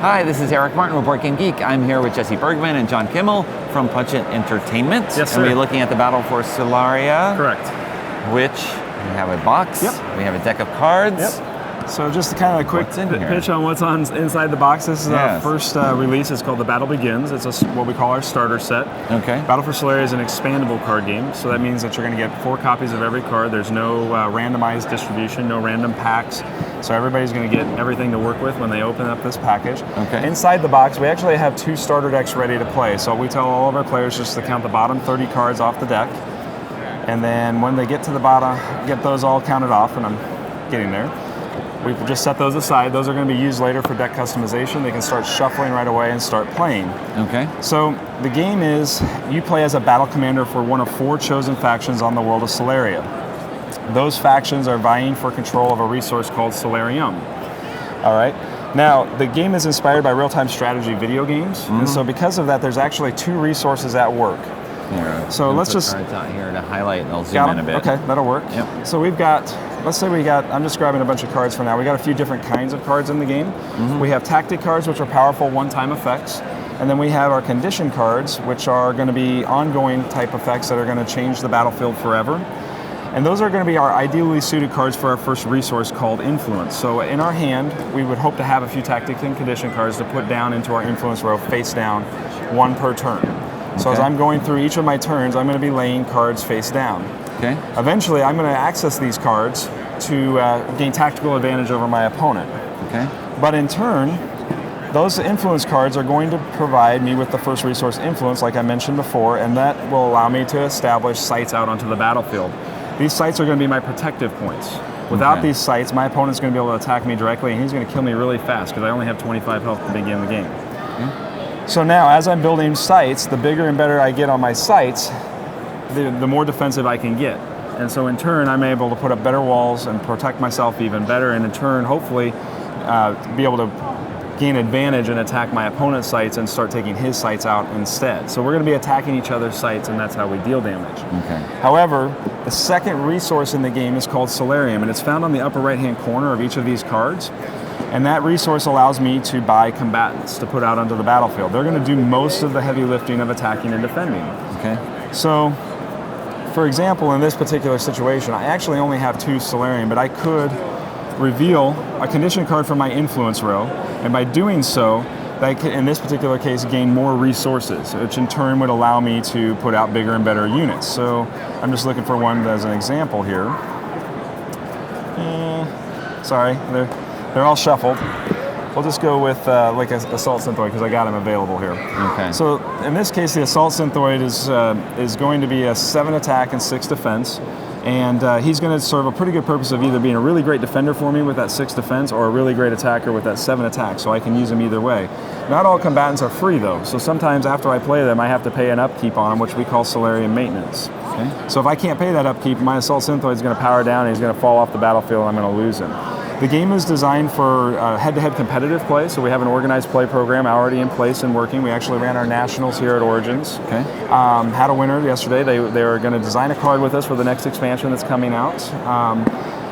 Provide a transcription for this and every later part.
Hi, this is Eric Martin with Board Game Geek. I'm here with Jesse Bergman and John Kimmel from Punch It Entertainment. Yes, sir. And we're looking at the Battle for Sularia. Correct. Which we have a box. Yep. We have a deck of cards. Yep. So just kind of a quick pitch on what's inside the box. This is our first release. It's called The Battle Begins. It's what we call our starter set. Okay. Battle for Sularia is an expandable card game, so that means that you're going to get 4 copies of every card. There's no randomized distribution, no random packs. So everybody's going to get everything to work with when they open up this package. Okay. Inside the box, we actually have 2 starter decks ready to play. So we tell all of our players just to count the bottom 30 cards off the deck. And then when they get to the bottom, get those all counted off, and I'm getting there. We've just set those aside. Those are going to be used later for deck customization. They can start shuffling right away and start playing. Okay. So the game is, you play as a battle commander for one of 4 chosen factions on the world of Sularia. Those factions are vying for control of a resource called Solarium. All right. Now, the game is inspired by real-time strategy video games, and so because of that, there's actually 2 resources at work. Here, so let's just cards out here to highlight, and I'll zoom in a bit. Okay, that'll work. Yep. So we've got, let's say I'm just grabbing a bunch of cards for now. We got a few different kinds of cards in the game. We have tactic cards, which are powerful one-time effects. And then we have our condition cards, which are going to be ongoing type effects that are going to change the battlefield forever. And those are going to be our ideally suited cards for our first resource called Influence. So in our hand, we would hope to have a few tactic and condition cards to put down into our Influence row face down, 1 per turn. So as I'm going through each of my turns, I'm going to be laying cards face down. Okay. Eventually, I'm going to access these cards to gain tactical advantage over my opponent. Okay. But in turn, those influence cards are going to provide me with the first resource influence, like I mentioned before, and that will allow me to establish sites out onto the battlefield. These sites are going to be my protective points. Without these sites, my opponent's going to be able to attack me directly, and he's going to kill me really fast because I only have 25 health to begin the game. Okay. So now, as I'm building sites, the bigger and better I get on my sites, the more defensive I can get. And so in turn, I'm able to put up better walls and protect myself even better, and in turn, hopefully, be able to gain advantage and attack my opponent's sites and start taking his sites out instead. So we're going to be attacking each other's sites, and that's how we deal damage. Okay. However, the second resource in the game is called Solarium, and it's found on the upper right-hand corner of each of these cards. And that resource allows me to buy combatants to put out onto the battlefield. They're going to do most of the heavy lifting of attacking and defending. Okay. So, for example, in this particular situation, I actually only have 2 Solarium, but I could reveal a condition card from my influence row, and by doing so, I could, in this particular case, gain more resources, which in turn would allow me to put out bigger and better units. So I'm just looking for one as an example here. Sorry, they're all shuffled. We'll just go with like an Assault Synthoid because I got him available here. Okay. So in this case, the Assault Synthoid is going to be a 7 attack and 6 defense. And he's going to serve a pretty good purpose of either being a really great defender for me with that 6 defense or a really great attacker with that 7 attack, so I can use him either way. Not all combatants are free though, so sometimes after I play them I have to pay an upkeep on them, which we call Solarium maintenance. Okay. So if I can't pay that upkeep, my Assault Synthoid is going to power down and he's going to fall off the battlefield and I'm going to lose him. The game is designed for head-to-head competitive play, so we have an organized play program already in place and working. We actually ran our nationals here at Origins. Okay. Had a winner yesterday. They are going to design a card with us for the next expansion that's coming out.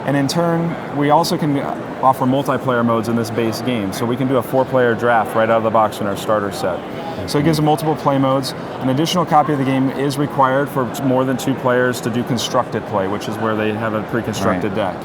And in turn, we also can offer multiplayer modes in this base game. So we can do a 4-player draft right out of the box in our starter set. So it gives multiple play modes. An additional copy of the game is required for more than 2 players to do constructed play, which is where they have a pre-constructed deck.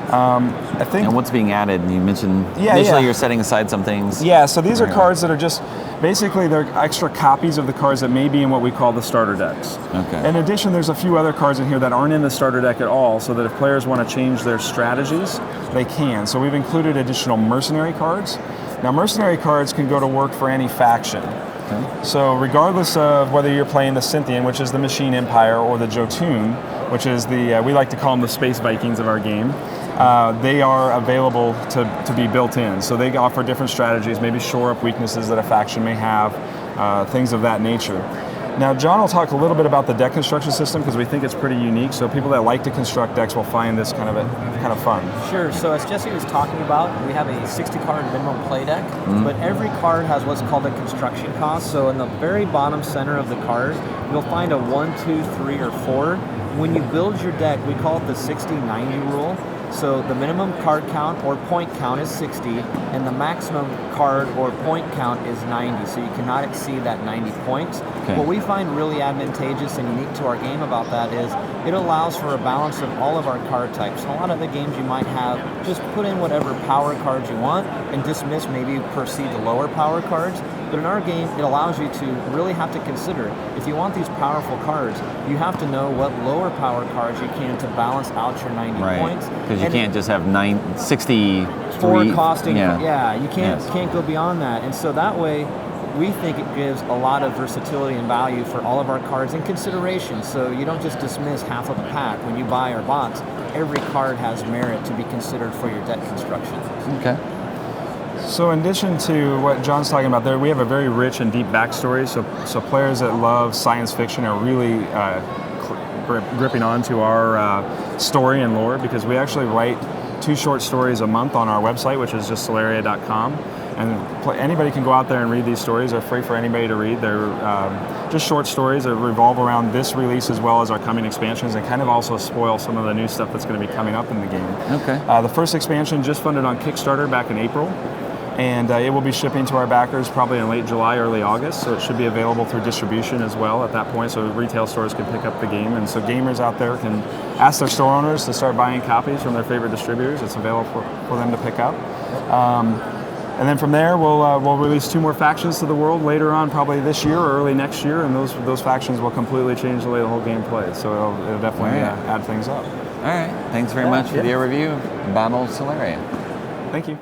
I think. And what's being added? You mentioned initially you're setting aside some things. Yeah, so these are cards that are just, basically they're extra copies of the cards that may be in what we call the starter decks. Okay. In addition, there's a few other cards in here that aren't in the starter deck at all, so that if players want to change their strategies, they can. So we've included additional mercenary cards. Now mercenary cards can go to work for any faction. Okay. So regardless of whether you're playing the Scythian, which is the Machine Empire, or the Jotun, which is the, we like to call them the Space Vikings of our game, they are available to be built in. So they offer different strategies, maybe shore up weaknesses that a faction may have, things of that nature. Now John will talk a little bit about the deck construction system because we think it's pretty unique, so people that like to construct decks will find this kind of fun. Sure, so as Jesse was talking about, we have a 60-card minimum play deck, but every card has what's called a construction cost. So in the very bottom center of the card, you'll find a 1, 2, 3, or 4. When you build your deck, we call it the 60-90 rule. So the minimum card count or point count is 60, and the maximum card or point count is 90. So you cannot exceed that 90 points. Okay. What we find really advantageous and unique to our game about that is it allows for a balance of all of our card types. In a lot of the games you might have, just put in whatever power cards you want and dismiss maybe proceed to lower power cards. But in our game, it allows you to really have to consider, if you want these powerful cards, you have to know what lower power cards you can to balance out your 90 points. Because you can't just have 63. Four costing, you Yes. can't go beyond that. And so that way, we think it gives a lot of versatility and value for all of our cards in consideration. So you don't just dismiss half of the pack when you buy our box. Every card has merit to be considered for your deck construction. Okay. So in addition to what John's talking about there, we have a very rich and deep backstory. So players that love science fiction are really gripping onto our story and lore, because we actually write 2 short stories a month on our website, which is just Sularia.com. And anybody can go out there and read these stories. They're free for anybody to read. They're just short stories that revolve around this release as well as our coming expansions, and kind of also spoil some of the new stuff that's going to be coming up in the game. Okay. The first expansion just funded on Kickstarter back in April. And it will be shipping to our backers probably in late July, early August. So it should be available through distribution as well at that point, so retail stores can pick up the game. And so gamers out there can ask their store owners to start buying copies from their favorite distributors. It's available for them to pick up. And then from there, we'll release 2 more factions to the world later on, probably this year or early next year. And those factions will completely change the way the whole game plays. So it'll definitely add things up. All right. Thanks very much for the overview of Battle Sularia. Thank you.